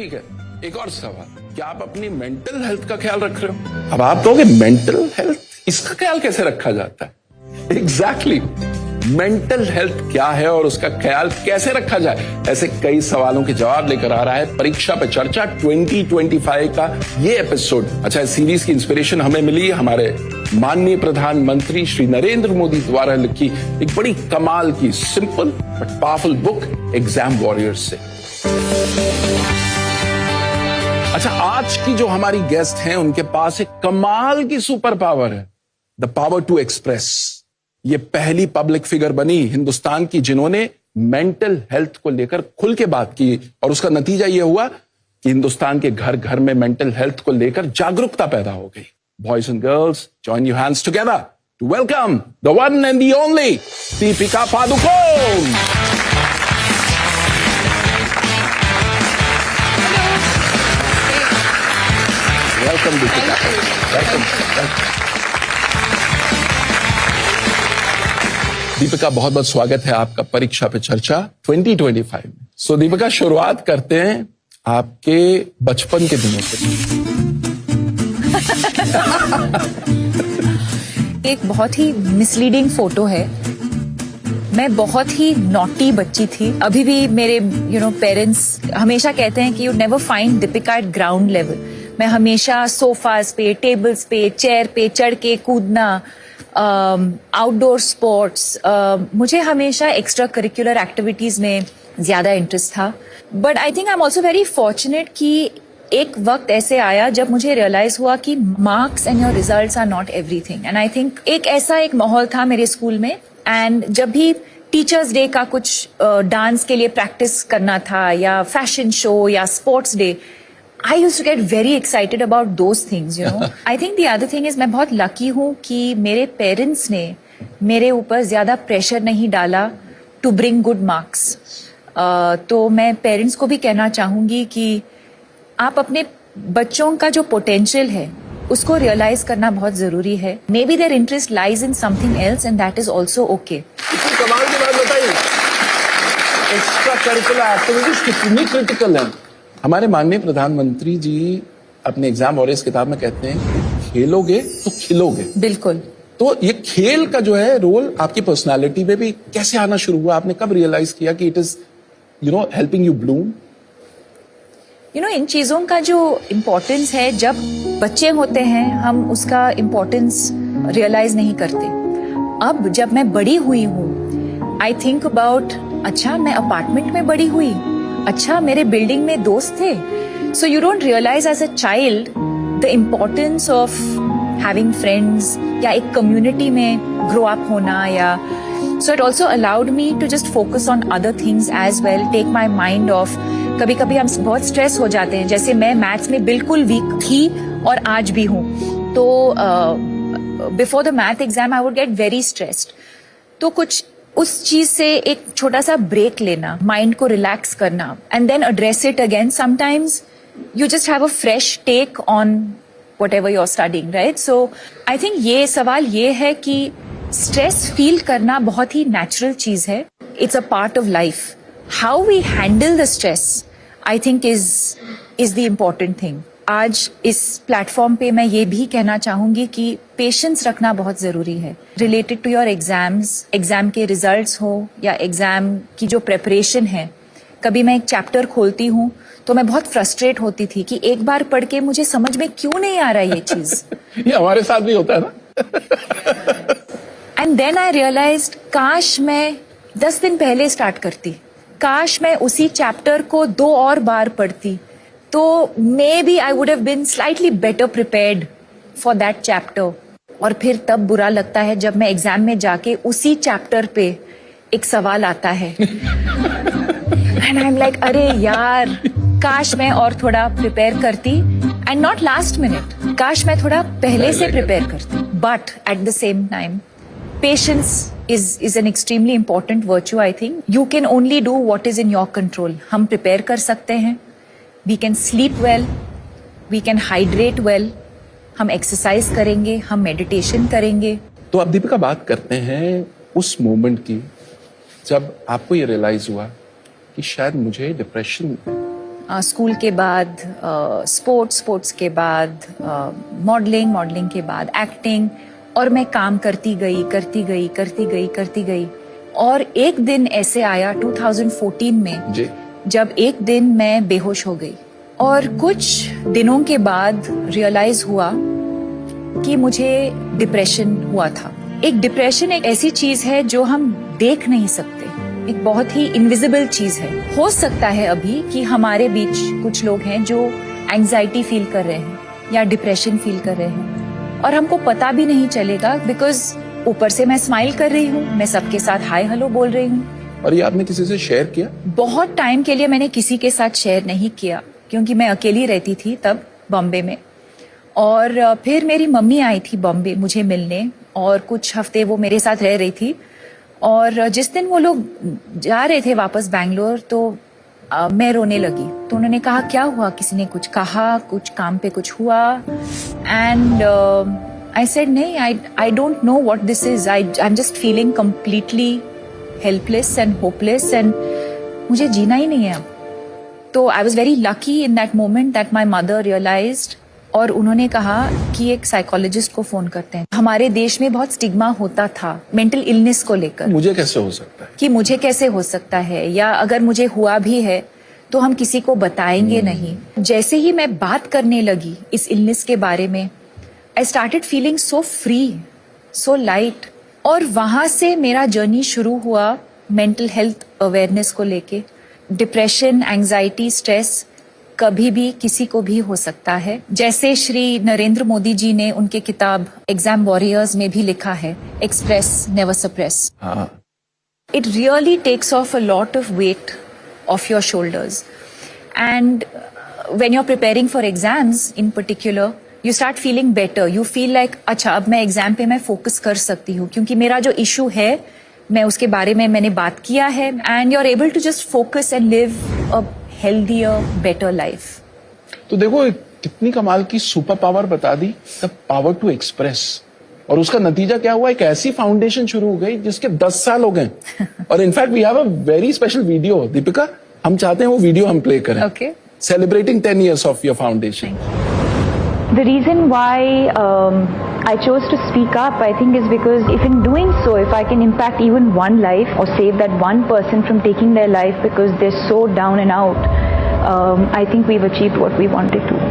ठीक है, एक और सवाल, क्या आप अपनी मेंटल हेल्थ का ख्याल रख रहे हो? अब आप कहोगे मेंटल हेल्थ, इसका ख्याल कैसे रखा जाता है? एग्जैक्टली, मेंटल हेल्थ क्या है और उसका ख्याल कैसे रखा जाए, ऐसे कई सवालों के जवाब लेकर आ रहा है परीक्षा पे चर्चा 2025 का ये एपिसोड। अच्छा, इस सीरीज की इंस्पिरेशन हमें मिली हमारे माननीय प्रधानमंत्री श्री नरेंद्र मोदी द्वारा लिखी एक बड़ी कमाल की simple but powerful book exam warriors से। अच्छा, आज की जो हमारी गेस्ट हैं उनके पास एक कमाल की सुपर पावर है, द पावर टू एक्सप्रेस। ये पहली पब्लिक फिगर बनी हिंदुस्तान की जिन्होंने मेंटल हेल्थ को लेकर खुल के बात की, और उसका नतीजा यह हुआ कि हिंदुस्तान के घर घर में मेंटल हेल्थ को लेकर जागरूकता पैदा हो गई। Boys and girls, join your hands together to welcome the one and the only Deepika Padukone. Welcome Deepika, welcome. Deepika, बहुत बहुत स्वागत है आपका परीक्षा पे चर्चा 2025 में। सो दीपिका, शुरुआत करते हैं आपके बचपन के दिनों से। एक बहुत ही मिसलीडिंग फोटो है। मैं बहुत ही नॉटी बच्ची थी। अभी भी मेरे पेरेंट्स हमेशा कहते हैं कि you never find Deepika eight ground level. मैं हमेशा सोफास पे, टेबल्स पे, चेयर पे चढ़ के कूदना, आउटडोर स्पोर्ट्स, मुझे हमेशा एक्स्ट्रा करिकुलर एक्टिविटीज में ज्यादा इंटरेस्ट था। But I think I am also very fortunate कि एक वक्त ऐसे आया जब मुझे रियलाइज हुआ कि marks and your results are not everything. And I think एक माहौल था मेरे स्कूल में, एंड जब भी टीचर्स डे का कुछ डांस के लिए प्रैक्टिस करना था या फैशन शो या sports day, I used to get very excited about those things, you know. I think the other thing is मैं बहुत लकी हूँ कि मेरे पेरेंट्स ने मेरे ऊपर ज्यादा प्रेशर नहीं डाला to bring good marks. तो मैं पेरेंट्स को भी कहना चाहूंगी कि आप अपने बच्चों का जो पोटेंशियल है उसको रियलाइज करना बहुत जरूरी है। May be their interest lies in something else and that is also okay. कमाल की बात बताइए, एक्स्ट्रा करिकुलर एक्टिविटीज कितनी क्रिटिकल है। हमारे माननीय प्रधानमंत्री जी अपने एग्जाम वॉरियर्स किताब में कहते हैं कि खेलोगे तो खिलोगे। बिल्कुल। तो ये खेल का जो है रोल आपकी पर्सनालिटी में भी कैसे आना शुरू हुआ? आपने कब रियलाइज किया कि it is helping you bloom? इन चीजों का जो इम्पोर्टेंस है, जब बच्चे होते हैं हम उसका इम्पोर्टेंस रियलाइज नहीं करते। अब जब मैं बड़ी हुई हूँ, आई थिंक अबाउट, अच्छा मैं अपार्टमेंट में बड़ी हुई, अच्छा मेरे बिल्डिंग में दोस्त थे। So you don't realise as a child the importance of having friends या एक कम्युनिटी में ग्रो अप होना, या so it also allowed me to just focus on other things as well, take my mind off. कभी कभी हम बहुत stress हो जाते हैं, जैसे मैं मैथ्स में बिल्कुल वीक थी और आज भी हूँ, तो before the math exam I would get very stressed. तो कुछ उस चीज से एक छोटा सा ब्रेक लेना, माइंड को रिलैक्स करना, and then address it again. Sometimes you just have a fresh take on whatever you are studying, right? So I think ये सवाल ये है कि स्ट्रेस फील करना बहुत ही नेचुरल चीज है। It's a part of life. How we handle the stress I think is the important thing. आज इस प्लेटफॉर्म पे मैं ये भी कहना चाहूंगी कि पेशेंस रखना बहुत जरूरी है related to your exams. Exam के रिजल्ट्स हो या एग्जाम की जो प्रेपरेशन है। कभी मैं एक चैप्टर खोलती हूँ तो मैं बहुत फ्रस्ट्रेट होती थी कि एक बार पढ़ के मुझे समझ में क्यों नहीं आ रहा ये चीज। ये हमारे साथ भी होता है ना। एंड देन आई रियलाइज्ड, काश मैं 10 दिन पहले स्टार्ट करती, काश मैं उसी चैप्टर को 2 और बार पढ़ती, तो maybe I would have been slightly better prepared for that chapter. और फिर तब बुरा लगता है जब मैं एग्जाम में जाके उसी चैप्टर पे एक सवाल आता है एंड आई एम लाइक, अरे यार, काश मैं और थोड़ा प्रिपेयर करती, एंड नॉट लास्ट मिनट, काश मैं थोड़ा पहले से प्रिपेयर करती। But at the same time patience is an extremely important virtue. I think you can only do what is in your control. हम prepare कर सकते हैं, we can sleep well, we can hydrate well, हम exercise करेंगे, हम meditation करेंगे। तो अब दीपिका बात करते हैं उस मोमेंट की जब आपको ये रियलाइज हुआ कि शायद मुझे डिप्रेशन स्कूल के बाद स्पोर्ट्स के बाद मॉडलिंग के बाद एक्टिंग, और मैं काम करती गई। और एक दिन ऐसे आया 2014 में जी। जब एक दिन मैं बेहोश हो गई, और कुछ दिनों के बाद रियलाइज हुआ कि मुझे डिप्रेशन हुआ था। एक डिप्रेशन एक ऐसी चीज है जो हम देख नहीं सकते, एक बहुत ही इनविजिबल चीज है। हो सकता है अभी कि हमारे बीच कुछ लोग हैं जो एंजाइटी फील कर रहे हैं या डिप्रेशन फील कर रहे हैं, और हमको पता भी नहीं चलेगा, बिकॉज ऊपर से मैं स्माइल कर रही हूँ, मैं सबके साथ हाय हेलो बोल रही हूँ। और ये आपने किसी से शेयर किया? बहुत टाइम के लिए मैंने किसी के साथ शेयर नहीं किया, क्योंकि मैं अकेली रहती थी तब बॉम्बे में। और फिर मेरी मम्मी आई थी बॉम्बे मुझे मिलने, और कुछ हफ्ते वो मेरे साथ रह रही थी। और जिस दिन वो लोग जा रहे थे वापस बैंगलोर, तो मैं रोने लगी। तो उन्होंने कहा क्या हुआ, किसी ने कुछ कहा, कुछ काम पे कुछ हुआ? एंड आई सेड नहीं, I don't know what this is, I am just feeling completely helpless and hopeless, and मुझे जीना ही नहीं है अब। तो I was very lucky in that moment that my mother realised, और उन्होंने कहा कि एक साइकोलॉजिस्ट को फोन करते हैं। हमारे देश में बहुत स्टिग्मा होता था मेंटल इलनेस को लेकर, मुझे कैसे हो सकता है, कि मुझे कैसे हो सकता है, या अगर मुझे हुआ भी है तो हम किसी को बताएंगे नहीं। जैसे ही मैं बात करने लगी इस इलनेस के बारे में, I started feeling so free, so light. और वहां से मेरा जर्नी शुरू हुआ मेंटल हेल्थ अवेयरनेस को लेके। डिप्रेशन, एंजाइटी, स्ट्रेस कभी भी किसी को भी हो सकता है। जैसे श्री नरेंद्र मोदी जी ने उनके किताब एग्जाम वॉरियर्स में भी लिखा है, express never suppress. It really takes off a lot of weight off your shoulders. And when you're preparing for exams in particular, you start feeling better. You feel like, अच्छा अब मैं exam पे मैं focus कर सकती हूँ, क्योंकि मेरा जो इशू है मैं उसके बारे में मैंने बात किया है, and you're able to just focus and live a healthier, better life. तो देखो कितनी कमाल की सुपर पावर बता दी, द पावर टू एक्सप्रेस। और उसका नतीजा क्या हुआ, एक ऐसी फाउंडेशन शुरू हो गई जिसके 10 साल हो गए। और in fact we have a very special video. Deepika, हम चाहते हैं वो वीडियो हम प्ले करें। Okay. Celebrating 10 years of your foundation. The reason why I chose to speak up, I think, is because if in doing so, if I can impact even one life or save that one person from taking their life because they're so down and out, I think we've achieved what we wanted to.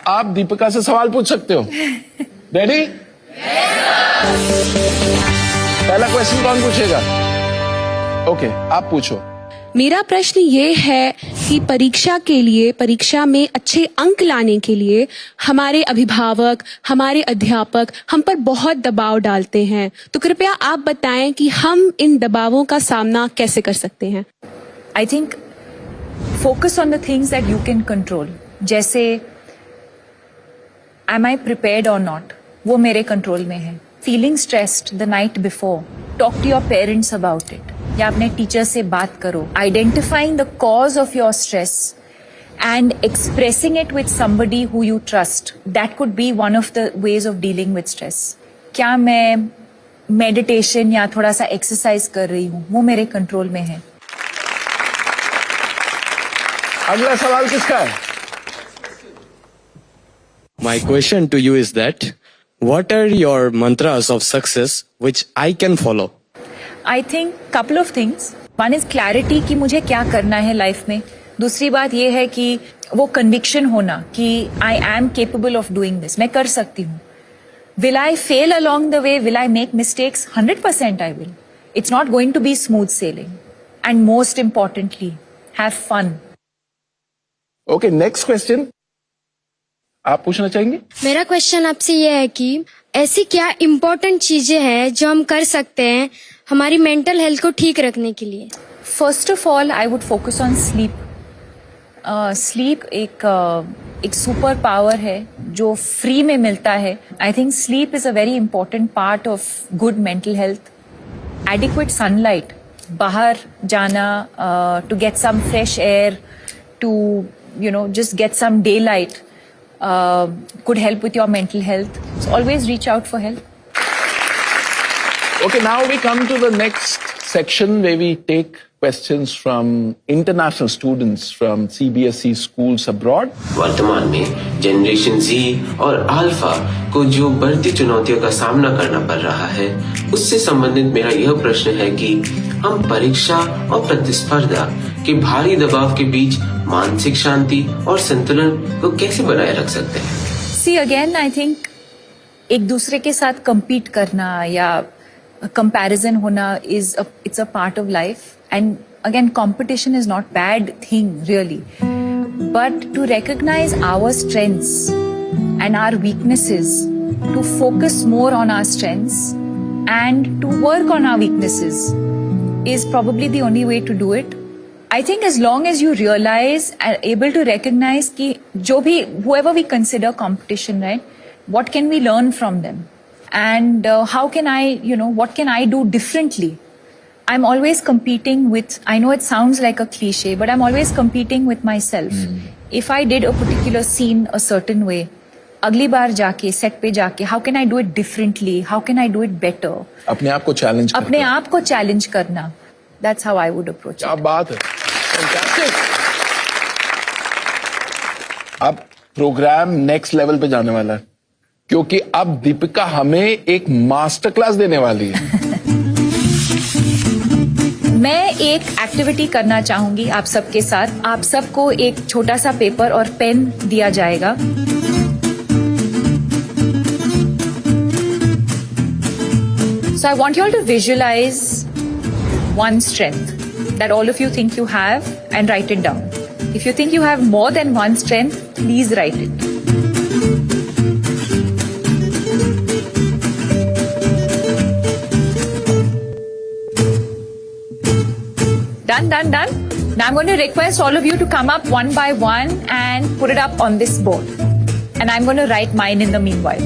आप दीपिका से सवाल पूछ सकते हो। Ready? पहला question कौन पूछेगा? Okay, आप पूछो। मेरा प्रश्न ये है कि परीक्षा में अच्छे अंक लाने के लिए हमारे अभिभावक, हमारे अध्यापक हम पर बहुत दबाव डालते हैं, तो कृपया आप बताएं कि हम इन दबावों का सामना कैसे कर सकते हैं। I think focus on the things that you can control. जैसे am I prepared or not? वो मेरे कंट्रोल में है। Feeling stressed the night before, talk to your parents about it. या अपने टीचर से बात करो. Identifying the cause of your stress and expressing it with somebody who you trust. That could be one of the ways of dealing with stress. क्या मैं meditation या थोड़ा सा एक्सरसाइज कर रही हूँ, वो मेरे कंट्रोल में है। अगला सवाल किसका है? My question to you is that what are your mantras of success which I can follow? I think couple of things. One is clarity कि मुझे क्या करना है लाइफ में. दूसरी बात ये है कि वो कन्विक्शन होना कि I am capable of doing this, मैं कर सकती हूँ. Will I fail along the way, will I make mistakes? 100% I will. It's not going to be smooth sailing. And most importantly, have fun. Okay, next question आप पूछना चाहेंगे? मेरा question आपसे ये है कि ऐसी क्या इम्पोर्टेंट चीजें हैं जो हम कर सकते हैं हमारी मेंटल हेल्थ को ठीक रखने के लिए? First of all I would focus on sleep. Sleep एक सुपर पावर है जो फ्री में मिलता है. I think sleep is a very important part of good mental health. Adequate sunlight, बाहर जाना to get some fresh air, to just get some daylight could help with your mental health. So always reach out for help. Okay, now we come to the next section where we take questions from international students from CBSE schools abroad. वर्तमान में generation Z और alpha को जो बढ़ती चुनौतियों का सामना करना पड़ रहा है, उससे संबंधित मेरा यह प्रश्न है कि हम परीक्षा और प्रतिस्पर्धा के भारी दबाव के बीच मानसिक शांति और संतुलन को कैसे बनाए रख सकते हैं? See again, I think एक दूसरे के साथ compete करना या comparison होना it's a part of life. And again, competition is not bad thing really. But to recognize our strengths and our weaknesses, to focus more on our strengths and to work on our weaknesses is probably the only way to do it. I think as long as you realize and able to recognize कि जो भी whoever we consider competition, right? What can we learn from them? And how can I, what can I do differently? I'm always competing with, I know it sounds like a cliche, but I'm always competing with myself. If I did a particular scene a certain way, अगली बार जाके set पे जाके how can I do it differently? How can I do it better? अपने आप को challenge अपने आप को चैलेंज करना. That's how I would approach क्या it. बात है. Fantastic. अब प्रोग्राम नेक्स्ट लेवल पे जाने वाला है क्योंकि अब दीपिका हमें एक मास्टर क्लास देने वाली है. मैं एक एक्टिविटी करना चाहूंगी आप सबके साथ. आप सबको एक छोटा सा पेपर और पेन दिया जाएगा. So I want you all to visualize one strength that all of you think you have and write it down. If you think you have more than one strength, please write it. Done. Now I'm going to request all of you to come up one by one and put it up on this board. And I'm going to write mine in the meanwhile.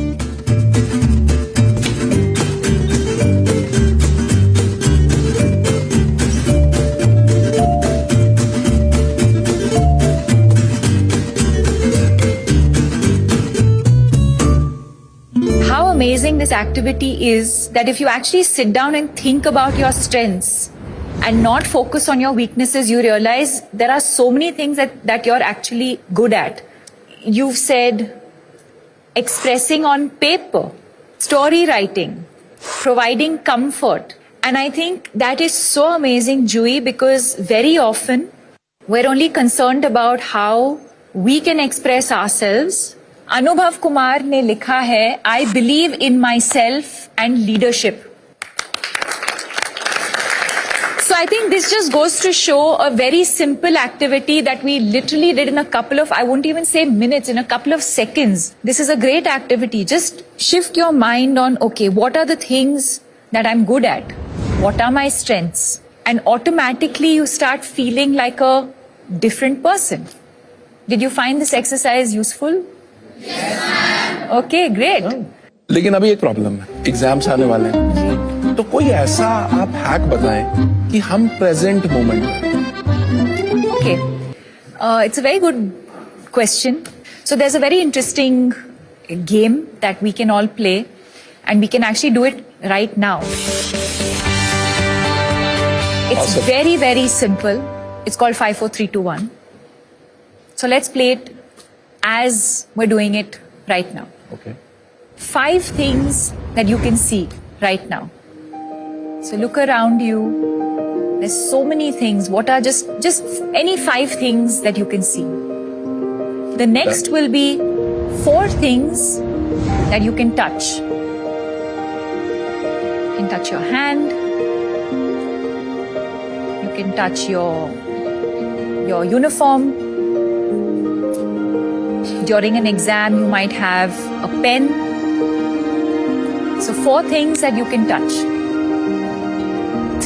How amazing this activity is that if you actually sit down and think about your strengths and not focus on your weaknesses, you realize there are so many things that you're actually good at. You've said expressing on paper, story writing, providing comfort. And I think that is so amazing, Jui, because very often we're only concerned about how we can express ourselves. Anubhav Kumar ने लिखा है, I believe in myself and leadership. So I think this just goes to show a very simple activity that we literally did in a couple of, I won't even say minutes, in a couple of seconds. This is a great activity. Just shift your mind on, okay, what are the things that I'm good at? What are my strengths? And automatically you start feeling like a different person. Did you find this exercise useful? Yes, ma'am. Okay, great. लेकिन अभी एक problem है, exams आने वाले हैं, तो कोई ऐसा आप हैक बताएं कि हम प्रेजेंट मोमेंट में. Okay, it's a very good question. So there's a very interesting game that we can all play, and we can actually do it right now. It's Awesome. very, very simple. It's called 5, 4, 3, 2, 1. So let's play it as we're doing it right now. Okay. 5 things that you can see right now. So look around you. There's so many things. What are just any 5 things that you can see? The next will be 4 things that you can touch. You can touch your hand. You can touch your uniform. During an exam, you might have a pen. So 4 things that you can touch.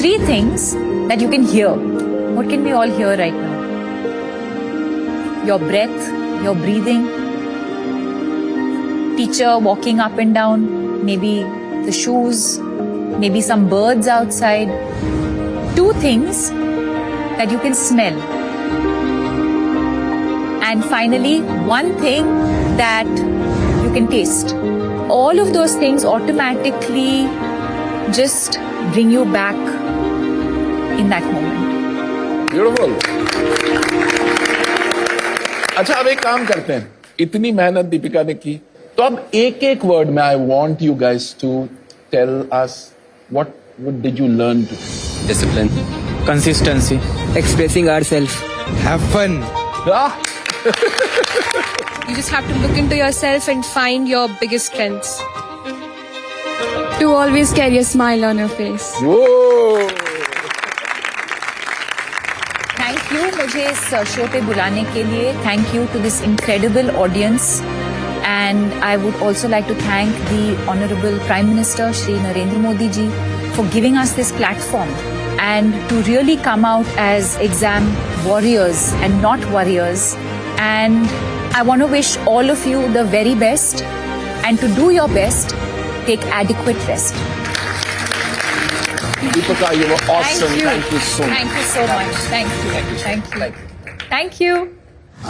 3 things that you can hear. What can we all hear right now? Your breath, your breathing. Teacher walking up and down. Maybe the shoes. Maybe some birds outside. 2 things that you can smell. And finally, 1 thing that you can taste. All of those things automatically just bring you back in that moment. Beautiful. अच्छा, अब एक काम करते हैं. इतनी मेहनत दीपिका ने की, तो अब एक वर्ड में I want you guys to tell us what did you learn to? Discipline. Consistency. Expressing ourselves. Have fun. Ah, You just have to look into yourself and find your biggest strengths. To always carry a smile on your face. whoa. Thank you मुझे इस show पे बुलाने के लिए. Thank you to this incredible audience. And I would also like to thank the Honorable Prime Minister Shri Narendra Modi ji for giving us this platform and to really come out as exam warriors and not warriors. And I want to wish all of you the very best, and to do your best, take adequate rest. Deepika, you were awesome. Thank you so much. Thank you so much. Thank you. Thank you. Thank you.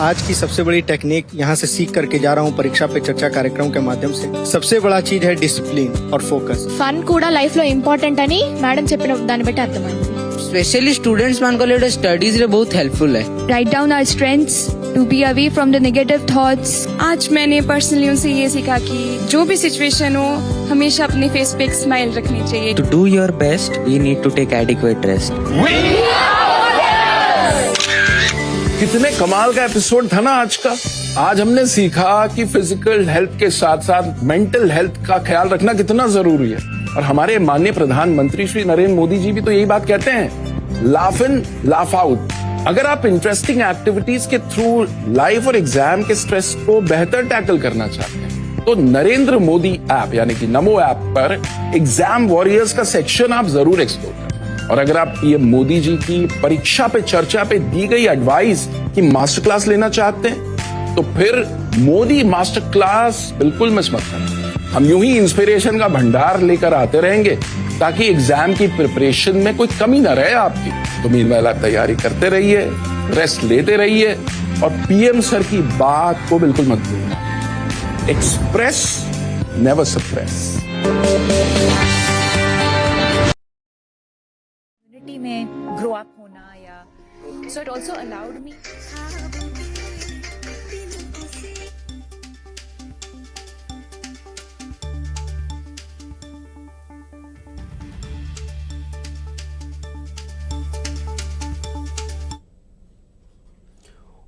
आज की सबसे बड़ी technique यहाँ से सीख करके जा रहा हूँ परीक्षा पे चर्चा कार्यक्रम के माध्यम से. सबसे बड़ा चीज है डिसिप्लिन और फोकस. ఫన్ కూడా లైఫ్ లో ఇంపార్టెంట్ అని మేడం చెప్పిన దాన్ని బట్టి అర్థమైంది. स्पेशली स्टूडेंट्स मान को लिए स्टडीज रे बहुत हेल्पफुल है. Write down our strengths to be away from the negative thoughts. आज मैंने पर्सनली उनसे ये सीखा कि जो भी सिचुएशन हो हमेशा अपने फेस पे एक स्माइल रखनी चाहिए. To do your best we need to take adequate rest. कितने कमाल का एपिसोड था ना आज का. आज हमने सीखा कि फिजिकल हेल्थ के साथ साथ मेंटल हेल्थ का ख्याल रखना कितना जरूरी है. और हमारे माननीय प्रधानमंत्री श्री नरेंद्र मोदी जी भी तो यही बात कहते हैं, लाफ इन लाफ आउट. अगर आप इंटरेस्टिंग एक्टिविटीज के थ्रू लाइफ और एग्जाम के स्ट्रेस को बेहतर टैकल करना चाहते हैं तो नरेंद्र मोदी ऐप यानी कि नमो ऐप पर एग्जाम वॉरियर्स का सेक्शन आप जरूर एक्सप्लोर करें. और अगर आप ये मोदी जी की परीक्षा पे चर्चा पे दी गई एडवाइस की मास्टर क्लास लेना चाहते हैं तो फिर मोदी मास्टर क्लास बिल्कुल मिस मत करें. हम यूं ही इंस्पिरेशन का भंडार लेकर आते रहेंगे ताकि एग्जाम की प्रिपरेशन में कोई कमी ना रहे आपकी. तो मीनवाइल आप तैयारी करते रहिए, रेस्ट लेते रहिए और पीएम सर की बात को बिल्कुल मत भूलना. Express never suppress. में ग्रो अप होना या so it also allowed me.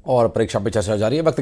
और परीक्षा पे चर्चा जारी है. वक्त